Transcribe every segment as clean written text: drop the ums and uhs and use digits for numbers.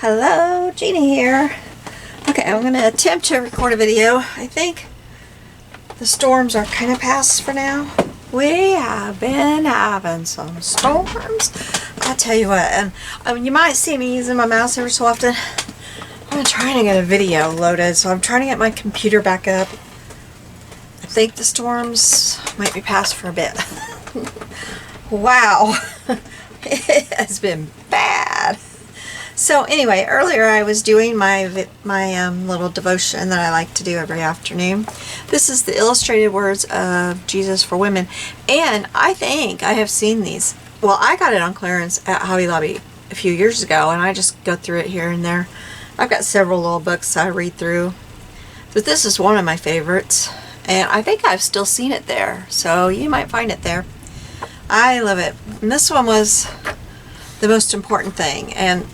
Hello, Jeannie here. Okay, I'm going to attempt to record a video. I think the storms are kind of past for now. We have been having some storms. I'll tell you what, and you might see me using my mouse every so often. I'm trying to get a video loaded, so I'm trying to get my computer back up. I think the storms might be past for a bit. Wow, it has been bad. So anyway, earlier I was doing my little devotion that I like to do every afternoon. This is the illustrated words of Jesus for women, and I think I have seen these. Well, I got it on clearance at Hobby Lobby a few years ago, and I just go through it here and there. I've got several little books I read through, but this is one of my favorites, and I think I've still seen it there, so you might find it there. I love it. And this one was the most important thing, and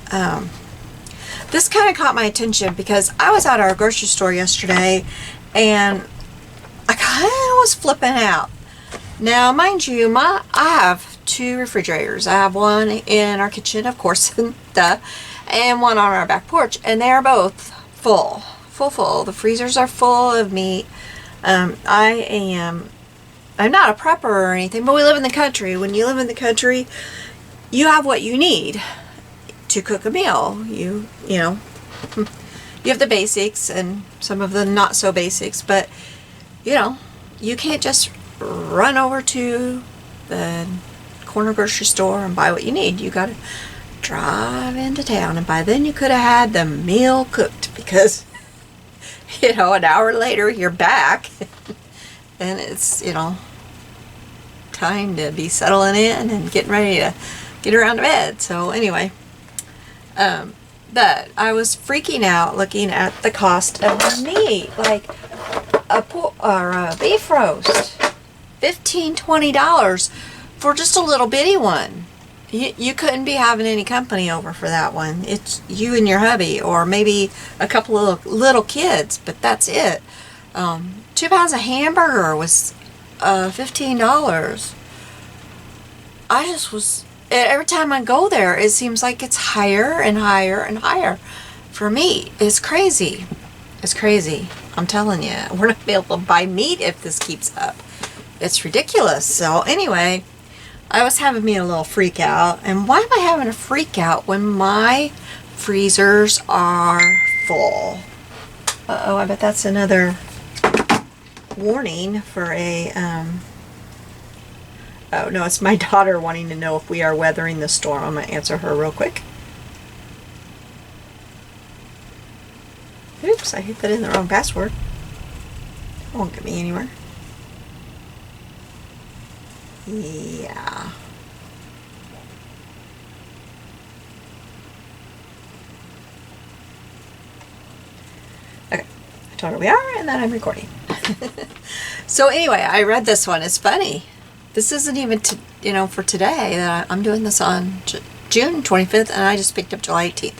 this kind of caught my attention because I was at our grocery store yesterday and I kind of was flipping out. Now mind you, I have two refrigerators. I have one in our kitchen, of course, duh, and one on our back porch, and they are both full. The freezers are full of meat. I'm not a prepper or anything, but we live in the country. When you live in the country, you have what you need to cook a meal. You know, you have the basics and some of the not so basics, but you know, you can't just run over to the corner grocery store and buy what you need. You gotta drive into town, and by then you could have had the meal cooked, because you know, an hour later you're back and it's, you know, time to be settling in and getting ready to get around to bed. So anyway, but I was freaking out looking at the cost of the meat, like a beef roast, $15–20 for just a little bitty one. You couldn't be having any company over for that one. It's you and your hubby, or maybe a couple of little kids, but that's it. 2 pounds of hamburger was $15. I just was, every time I go there, it seems like it's higher and higher and higher for meat. It's crazy. It's crazy. I'm telling you, we're not going to be able to buy meat if this keeps up. It's ridiculous. So anyway, I was having me a little freak out. And why am I having a freak out when my freezers are full? Uh-oh, I bet that's another warning for a, oh no, it's my daughter wanting to know if we are weathering the storm. I'm going to answer her real quick. Oops, I put in the wrong password. It won't get me anywhere. Yeah. Okay, I told her we are, and then I'm recording. So anyway, I read this one. It's funny. This isn't even for today. That I'm doing this on June 25th, and I just picked up July 18th.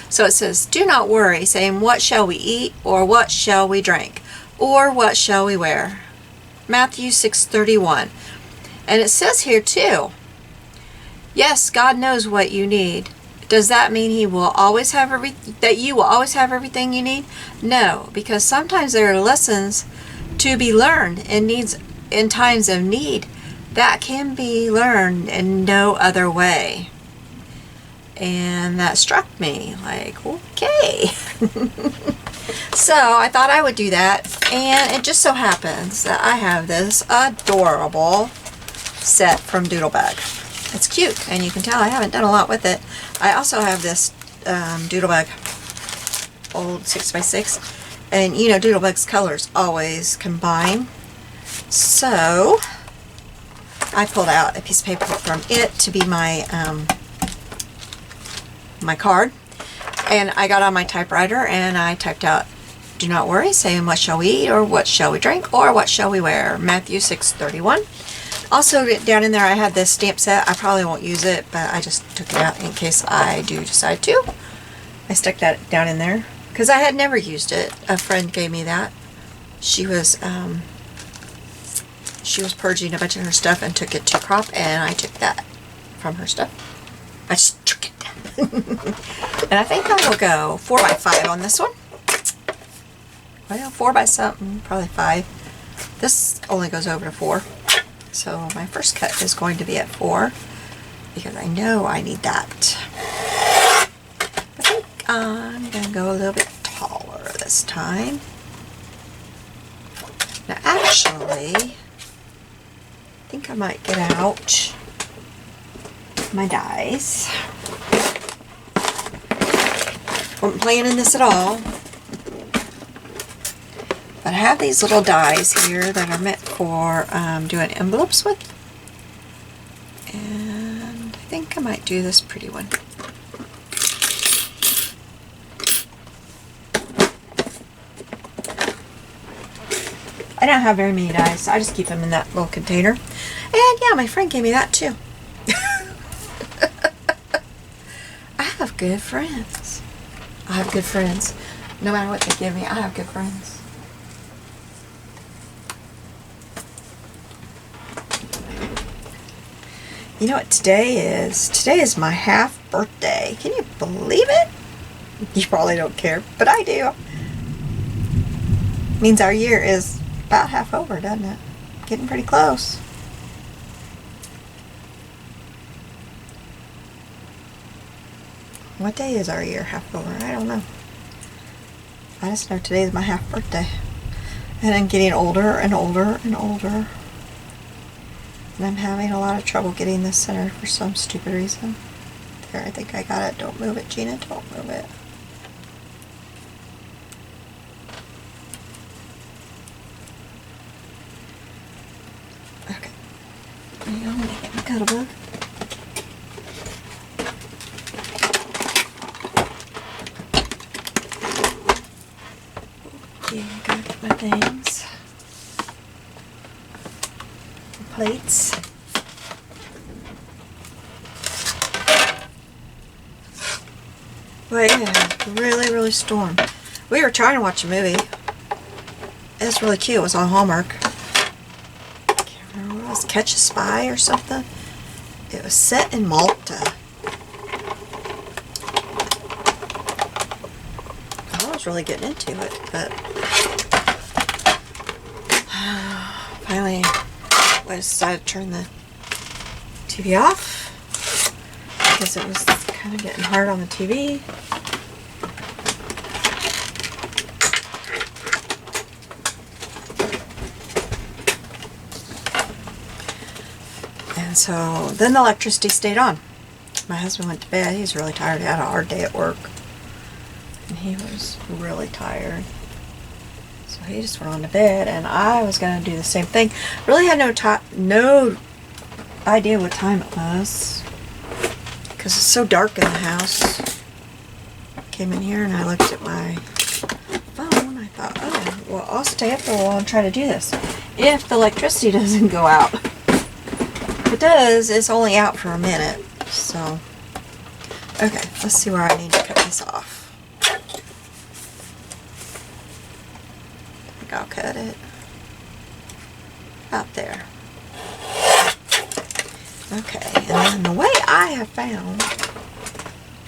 So it says, "Do not worry, saying, what shall we eat, or what shall we drink, or what shall we wear?" Matthew 6:31. And it says here too, yes, God knows what you need. Does that mean He will always have that you will always have everything you need? No, because sometimes there are lessons to be learned in times of need that can be learned in no other way. And that struck me, like, okay. So I thought I would do that, and it just so happens that I have this adorable set from Doodlebug. It's cute, and you can tell I haven't done a lot with it. I also have this Doodlebug old 6x6, and you know Doodlebug's colors always combine. So I pulled out a piece of paper from it to be my my card, and I got on my typewriter and I typed out, "Do not worry, saying what shall we eat, or what shall we drink, or what shall we wear?" Matthew 6:31. Also down in there I had this stamp set. I probably won't use it, but I just took it out in case I do decide to. I stuck that down in there because I had never used it. A friend gave me that. She was purging a bunch of her stuff and took it to crop, and I took that from her stuff. I just took it. And I think I will go 4 by 5 on this one. Well, 4 by something, probably 5. This only goes over to 4. So my first cut is going to be at 4 because I know I need that. I think I'm going to go a little bit taller this time. Now actually, I think I might get out my dies. Wasn't planning this at all. But I have these little dies here that are meant for doing envelopes with. And I think I might do this pretty one. I don't have very many dies, so I just keep them in that little container. And yeah, my friend gave me that too. I have good friends. I have good friends. No matter what they give me, I have good friends. You know what today is? Today is my half birthday. Can you believe it? You probably don't care, but I do. Means our year is about half over, doesn't it? Getting pretty close. What day is our year half over? I don't know. I just know today is my half birthday. And I'm getting older and older and older. And I'm having a lot of trouble getting this centered for some stupid reason. There, I think I got it. Don't move it, Gina. Don't move it. Okay. Hang on, let me get my Doodlebug. Yeah, gotta get my things. Plates. But yeah, really stormed. We were trying to watch a movie. It's really cute. It was on Hallmark. I can't remember what it was. Catch a Spy or something. It was set in Malta. I was really getting into it, but finally I decided to turn the TV off because it was kind of getting hard on the TV. And so then the electricity stayed on. My husband went to bed. He was really tired. He had a hard day at work. And he was really tired. So he just went on to bed, and I was going to do the same thing. Really had no idea what time it was because it's so dark in the house. Came in here and I looked at my phone. I thought, oh, well, I'll stay up for a while and try to do this if the electricity doesn't go out. If it does, it's only out for a minute. So, okay, let's see where I need to cut this off. I'll cut it out there. Okay, and then the way I have found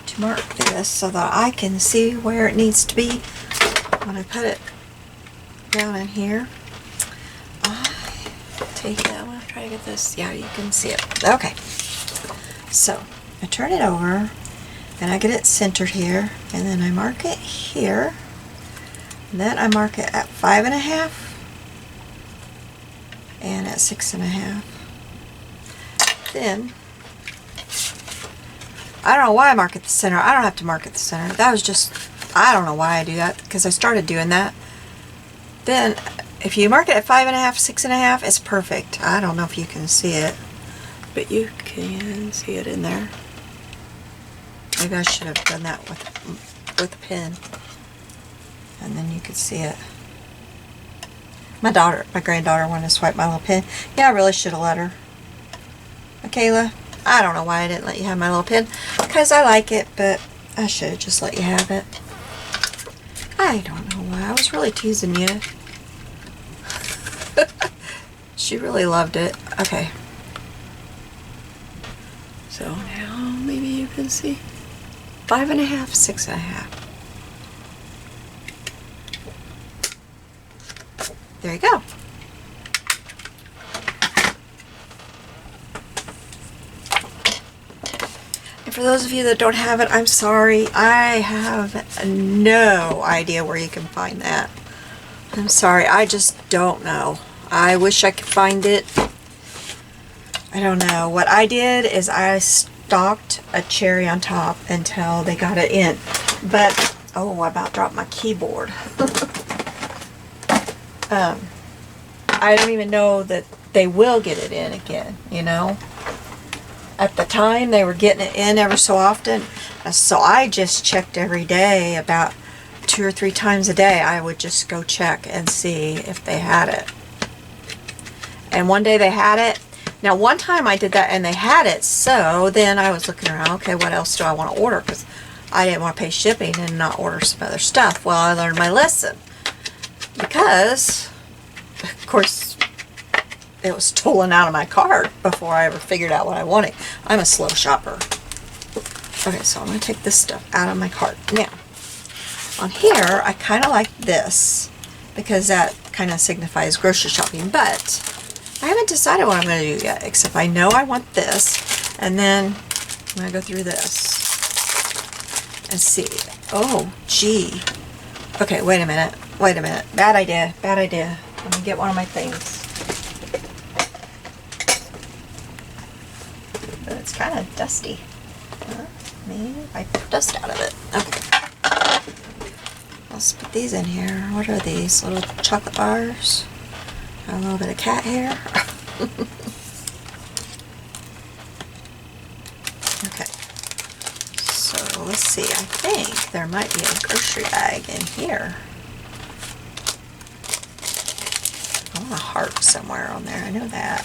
to mark this so that I can see where it needs to be when I put it down in here, I take it. I'm going to try to get this. Yeah, you can see it. Okay, so I turn it over and I get it centered here, and then I mark it here. Then I mark it at 5.5 and at 6.5. Then, I don't know why I mark at the center. I don't have to mark at the center. That was just, I don't know why I do that, because I started doing that. Then, if you mark it at 5.5, 6.5, it's perfect. I don't know if you can see it, but you can see it in there. Maybe I should have done that with a pen. And then you could see it. My granddaughter wanted to swipe my little pen. Yeah, I really should have let her. Michaela, I don't know why I didn't let you have my little pen. Because I like it, but I should have just let you have it. I don't know why. I was really teasing you. She really loved it. Okay. So now maybe you can see. 5.5, 6.5. There you go. And for those of you that don't have it, I'm sorry. I have no idea where you can find that. I'm sorry. I just don't know. I wish I could find it. I don't know. What I did is I stocked a cherry on top until they got it in. But, oh, I about dropped my keyboard. I don't even know that they will get it in again, you know. At the time, they were getting it in ever so often. So I just checked every day, about 2 or 3 times a day. I would just go check and see if they had it. And one day they had it. Now, one time I did that and they had it. So then I was looking around, okay, what else do I want to order? Because I didn't want to pay shipping and not order some other stuff. Well, I learned my lesson. Because, of course, it was stolen out of my cart before I ever figured out what I wanted. I'm a slow shopper. Okay, so I'm going to take this stuff out of my cart. Now, on here, I kind of like this because that kind of signifies grocery shopping, but I haven't decided what I'm going to do yet, except I know I want this, and then I'm going to go through this and see. Oh, gee. Okay, wait a minute. Wait a minute. Bad idea. Bad idea. Let me get one of my things. But it's kind of dusty. Maybe wipe the dust out of it. Okay. Let's put these in here. What are these? Little chocolate bars? A little bit of cat hair. Okay. So let's see. I think there might be a grocery bag in here. I want a heart somewhere on there. I know that.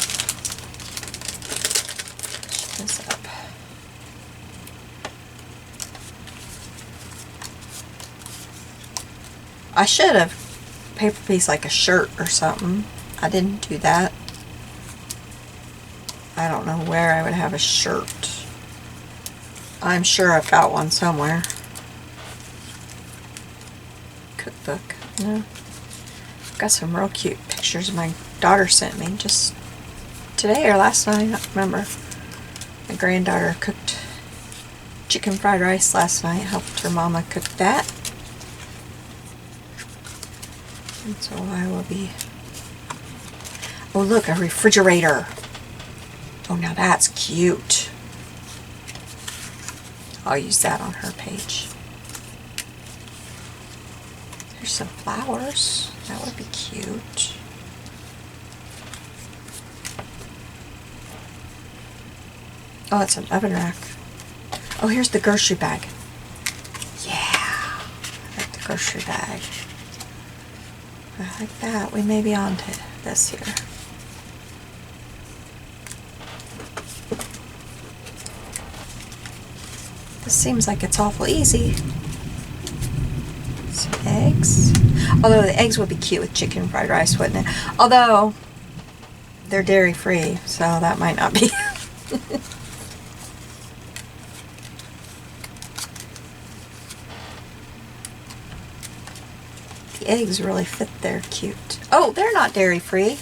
Push this up. I should have paper piece like a shirt or something. I didn't do that. I don't know where I would have a shirt. I'm sure I've got one somewhere. Cookbook. No. Got some real cute pictures my daughter sent me just today or last night. I don't remember. My granddaughter cooked chicken fried rice last night. Helped her mama cook that. And so I will be... Oh, look, a refrigerator. Oh, now that's cute. I'll use that on her page. There's some flowers. That would be cute. Oh, it's an oven rack. Oh, here's the grocery bag. Yeah. I like the grocery bag. I like that. We may be on to this here. This seems like it's awful easy. Some eggs. Although the eggs would be cute with chicken fried rice, wouldn't it? Although they're dairy free, so that might not be. The eggs really fit there cute. Oh, they're not dairy free.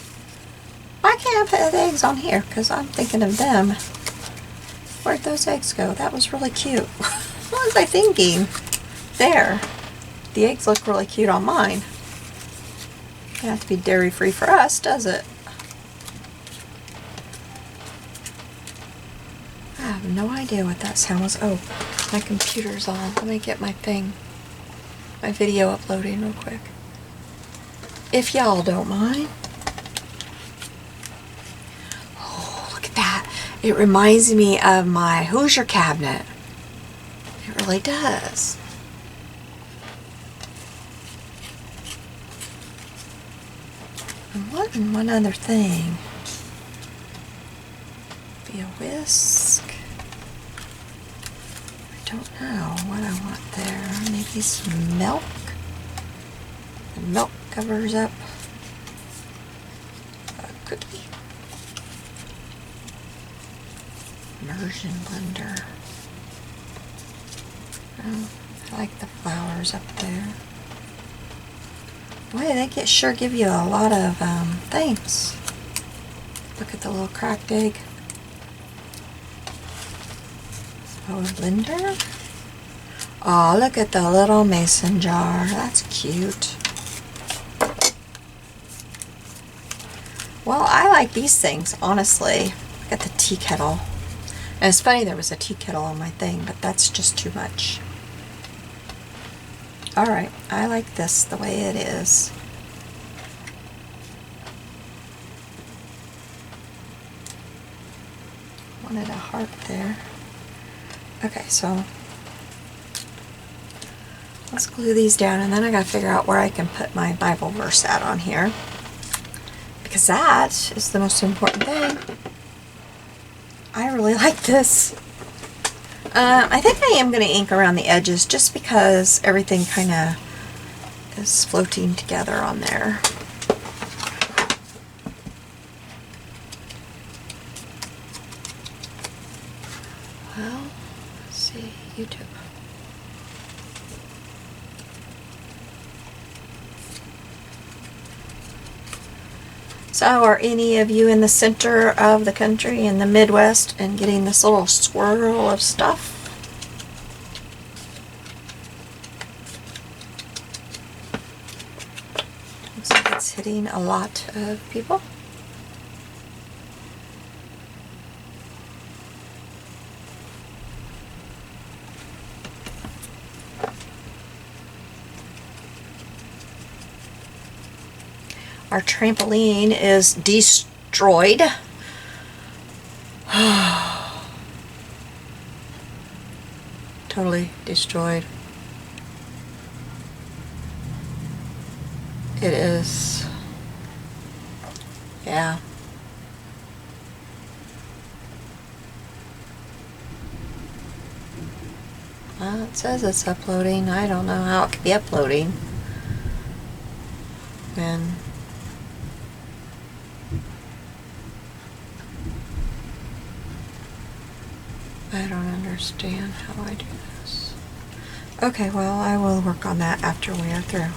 Why can't I put the eggs on here? Because I'm thinking of them. Where'd those eggs go? That was really cute. What was I thinking? There. The eggs look really cute on mine. Doesn't have to be dairy free for us, does it? I have no idea what that sound was. Oh, my computer's on. Let me get my thing. My video uploading real quick. If y'all don't mind. Oh, look at that. It reminds me of my Hoosier cabinet. It really does. I'm wanting one other thing. Be a whisk. I don't know what I want there. Maybe some milk. The milk covers up a cookie. Immersion blender. Oh, I like the flowers up there. Boy, they sure give you a lot of things. Look at the little cracked egg. Oh, blender. Oh, look at the little mason jar. That's cute. Well, I like these things, honestly. Look at the tea kettle. And it's funny there was a tea kettle on my thing, but that's just too much. Alright, I like this the way it is. Wanted a heart there. Okay, so let's glue these down, and then I gotta figure out where I can put my Bible verse at on here, because that is the most important thing. I really like this. I think I am going to ink around the edges just because everything kind of is floating together on there. Well, let's see, YouTube. So are any of you in the center of the country, in the Midwest, and getting this little swirl of stuff? Looks like it's hitting a lot of people. Our trampoline is destroyed. Totally destroyed. It is. Yeah. Well, it says it's uploading. I don't know how it could be uploading. And I don't understand how I do this. Okay, well, I will work on that after we are through.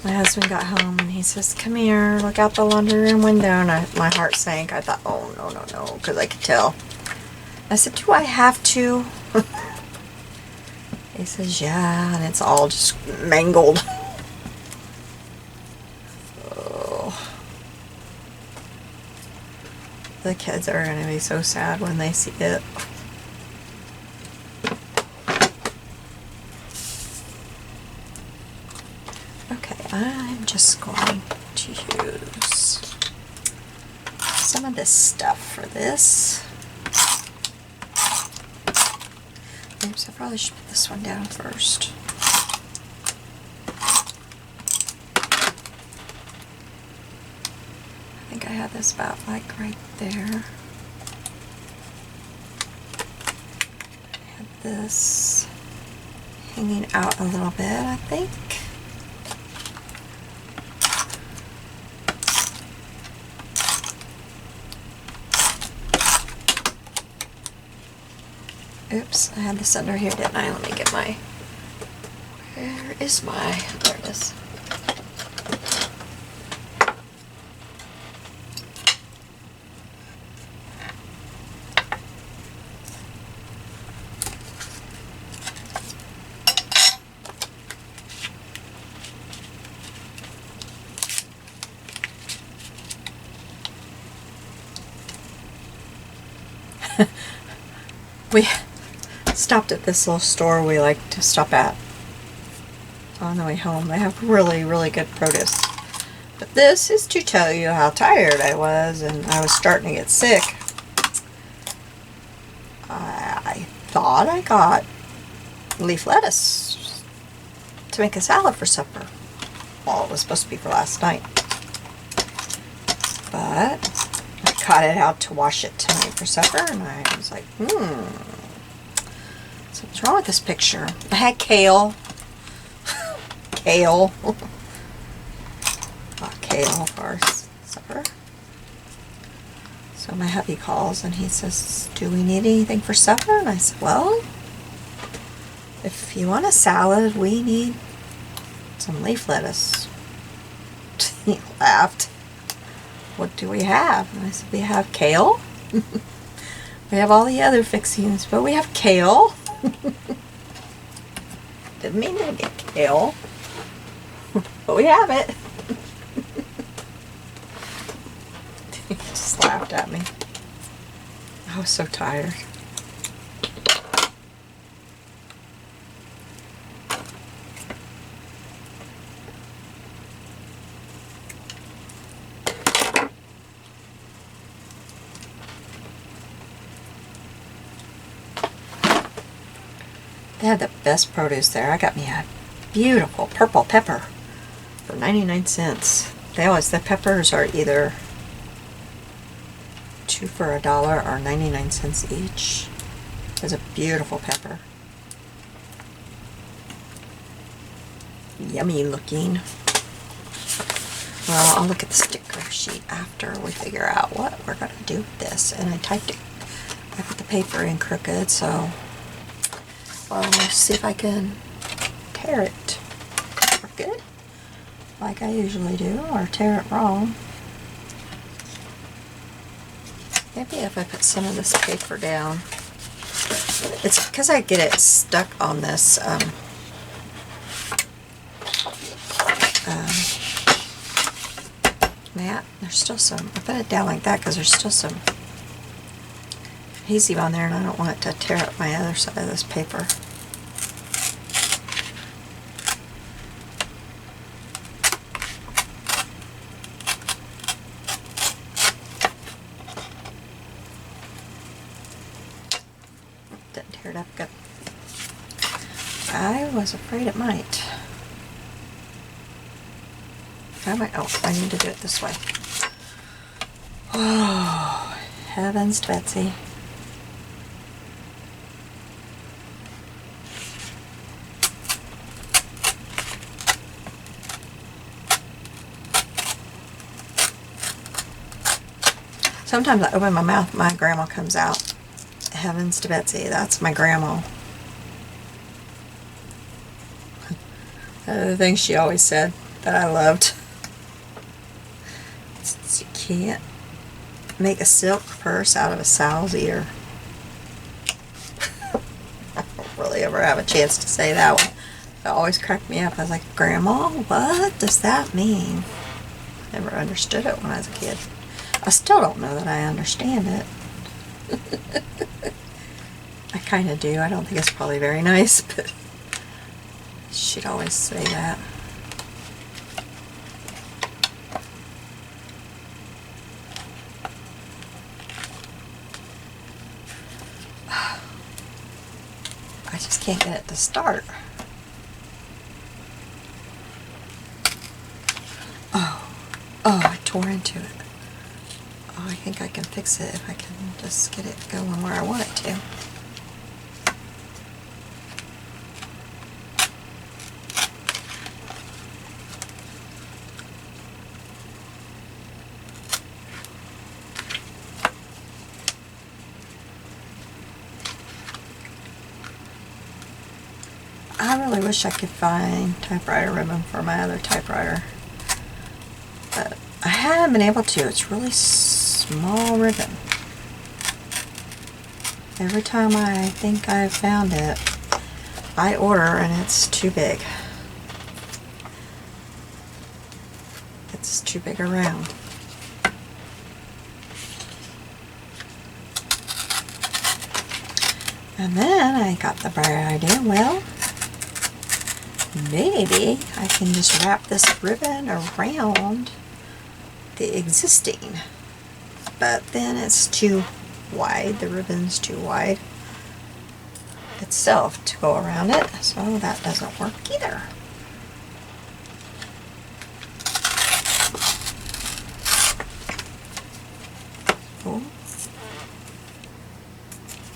My husband got home and he says, "Come here, look out the laundry room window." And my heart sank. I thought, oh, no, no, no, because I could tell. I said, "Do I have to?" He says, "Yeah," and it's all just mangled. The kids are going to be so sad when they see it. Okay, I'm just going to use some of this stuff for this. Oops, I probably should put this one down first. I think I have this about like right there. I have this hanging out a little bit, I think. Oops, I had this under here, didn't I? Let me get my, where is my, there it is. We stopped at this little store we like to stop at on the way home. They have really, really good produce. But this is to tell you how tired I was, and I was starting to get sick. I thought I got leaf lettuce to make a salad for supper. Well, it was supposed to be for last night. But I got it out to wash it tonight for supper, and I was like, so what's wrong with this picture? I had kale. Kale. Got kale for our supper. So my hubby calls and he says, do we need anything for supper? And I said, well, if you want a salad, we need some leaf lettuce. He laughed. What do we have? And I said, we have kale. We have all the other fixings, but we have kale. Didn't mean to get kale, but we have it. He just laughed at me. I was so tired. They had the best produce there. I got me a beautiful purple pepper for 99 cents. The peppers are either 2 for $1 or 99 cents each. It was a beautiful pepper. Yummy looking. Well, I'll look at the sticker sheet after we figure out what we're going to do with this. And I typed it. I put the paper in crooked, so I'll see if I can tear it crooked, like I usually do, or tear it wrong. Maybe if I put some of this paper down. It's because I get it stuck on this mat. There's still some. I put it down like that because there's still some adhesive on there and I don't want it to tear up my other side of this paper. Didn't tear it up good. I was afraid it might. I need to do it this way. Oh, heavens to Betsy. Sometimes I open my mouth, my grandma comes out. Heavens to Betsy, that's my grandma. The thing she always said that I loved. You can't make a silk purse out of a sow's ear. I don't really ever have a chance to say that one. It always cracked me up. I was like, Grandma, what does that mean? Never understood it when I was a kid. I still don't know that I understand it. I kind of do. I don't think it's probably very nice, but she'd always say that. I just can't get it to start. Oh, I tore into it. Oh, I think I can fix it if I can just get it going where I want it to. I really wish I could find typewriter ribbon for my other typewriter, but I haven't been able to. It's really small ribbon. Every time I think I've found it, I order and it's too big. It's too big around. And then I got the bright idea, well, maybe I can just wrap this ribbon around the existing, but then it's too wide, the ribbon's too wide itself to go around it, so that doesn't work either. Oh,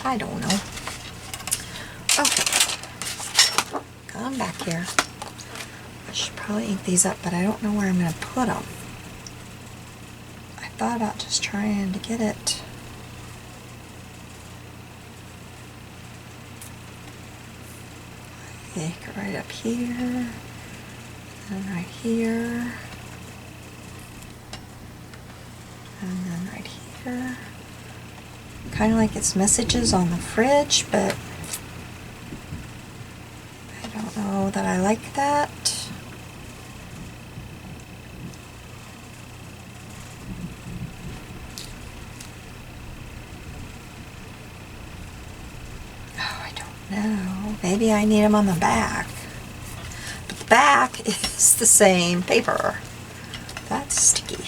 I don't know. Okay. Come back here. I should probably ink these up, but I don't know where I'm going to put them. I thought about just trying to get it. Like right up here, and right here, and then right here. Kind of like it's messages on the fridge, but I don't know that I like that. No, maybe I need them on the back. But the back is the same paper. That's sticky.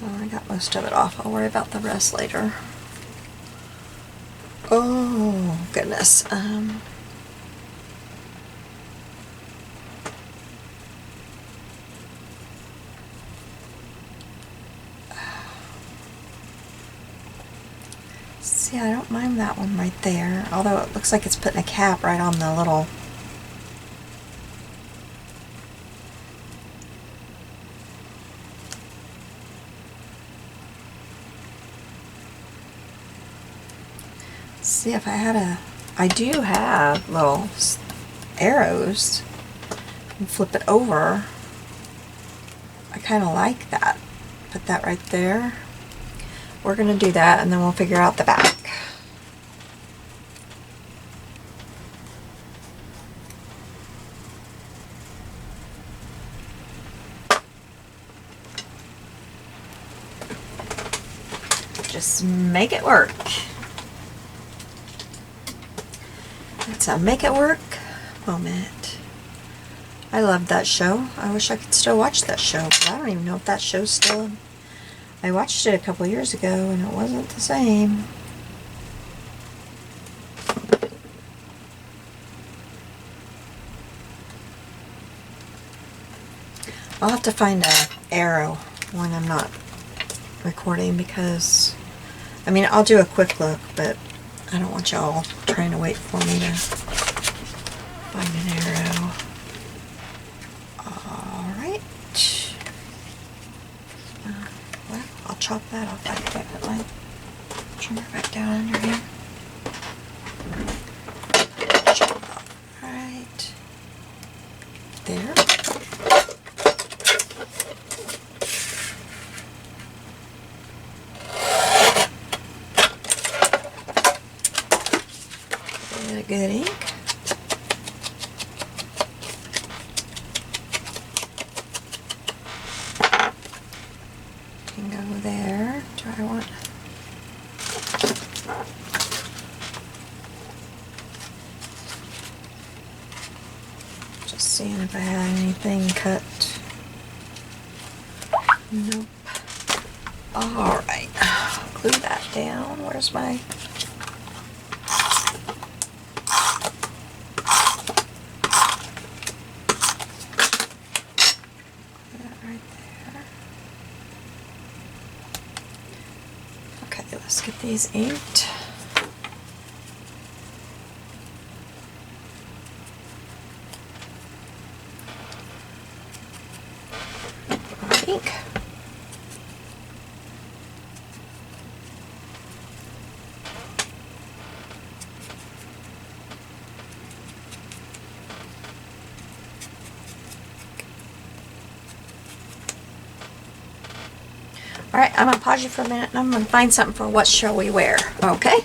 Well, I got most of it off. I'll worry about the rest later. Oh, goodness. See, I don't mind that one right there, although it looks like it's putting a cap right on the little... See, if I had a... I do have little arrows. And flip it over. I kind of like that. Put that right there. We're going to do that, and then we'll figure out the back. Just make it work. It's a make it work moment. I loved that show. I wish I could still watch that show, but I don't even know if that show's still... I watched it a couple years ago and it wasn't the same. I'll have to find an arrow when I'm not recording because, I mean, I'll do a quick look, but I don't want y'all trying to wait for me to find an arrow. Alright. Well, I'll chop that off. I can put my trimmer back down under here. Chop it off. Right there. Good ink. Can go there. Do I want... Just seeing if I had anything cut. Nope. Alright. Glue that down. Where's my... Let's get these inked. Ink. Alright, I'm going to pause you for a minute and I'm going to find something for what shall we wear. Okay?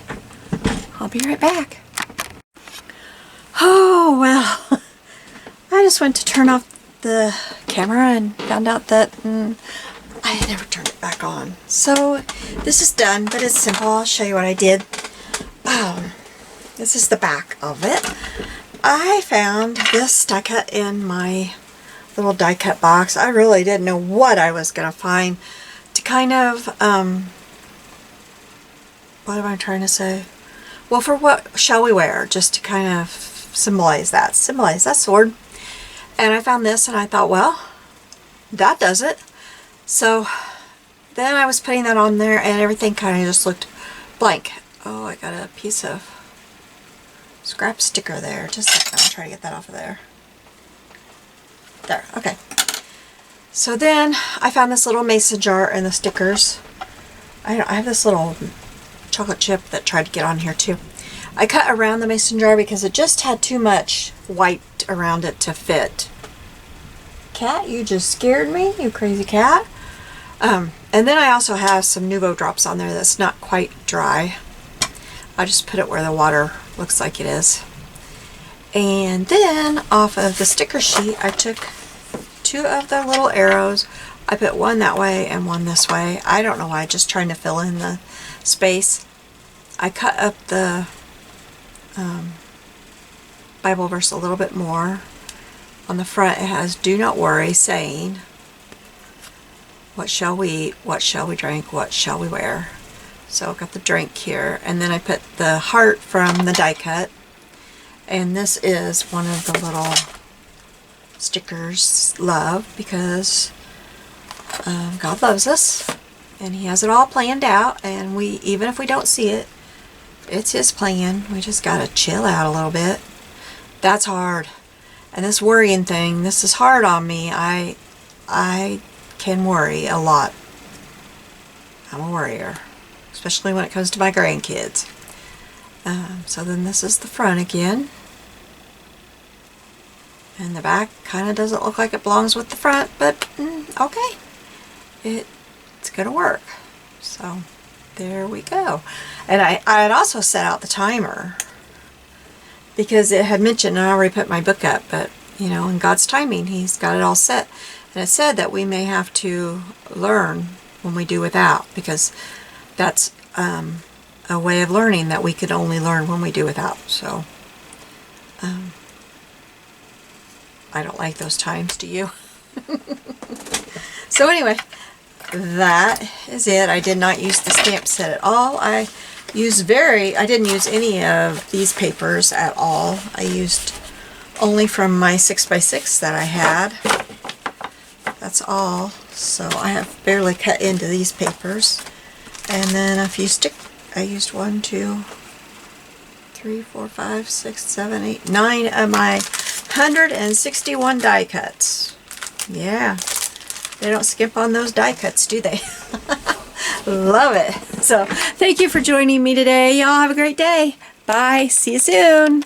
I'll be right back. Oh, well. I just went to turn off the camera and found out that I never turned it back on. So, this is done, but it's simple. I'll show you what I did. This is the back of it. I found this die cut in my little die cut box. I really didn't know what I was going to find. To kind of, what am I trying to say? Well, for what shall we wear? Just to kind of symbolize that sword. And I found this and I thought, well, that does it. So then I was putting that on there and everything kind of just looked blank. Oh, I got a piece of scrap sticker there. Just a second, I'll try to get that off of there. There, okay. So then I found this little mason jar and the stickers. I have this little chocolate chip that tried to get on here too. I cut around the mason jar because it just had too much white around it to fit. Cat, you just scared me, you crazy cat. And then I also have some Nuvo drops on there that's not quite dry. I just put it where the water looks like it is. And then off of the sticker sheet, I took 2 of the little arrows. I put one that way and one this way. I don't know why, just trying to fill in the space. I cut up the Bible verse a little bit more. On the front it has "Do not worry," saying, "What shall we eat? What shall we drink? What shall we wear?" So I've got the drink here. And then I put the heart from the die cut. And this is one of the little stickers, love, because God loves us and He has it all planned out, and we, even if we don't see it, it's His plan. We just gotta chill out a little bit. That's hard. And this worrying thing, this is hard on me. I can worry a lot. I'm a worrier, especially when it comes to my grandkids. So then this is the front again. And the back kind of doesn't look like it belongs with the front, but okay. It's going to work. So there we go. And I had also set out the timer because it had mentioned, and I already put my book up, but you know, in God's timing, He's got it all set. And it said that we may have to learn when we do without, because that's a way of learning that we could only learn when we do without. So I don't like those times, do you? So anyway, that is it. I did not use the stamp set at all. I didn't use any of these papers at all. I used only from my 6x6 that I had. That's all. So I have barely cut into these papers. And then a few I used 1, 2, 3, 4, 5, 6, 7, 8, 9 of my 161 die cuts. Yeah, they don't skip on those die cuts, do they? Love it. So thank you for joining me today. Y'all have a great day. Bye. See you soon.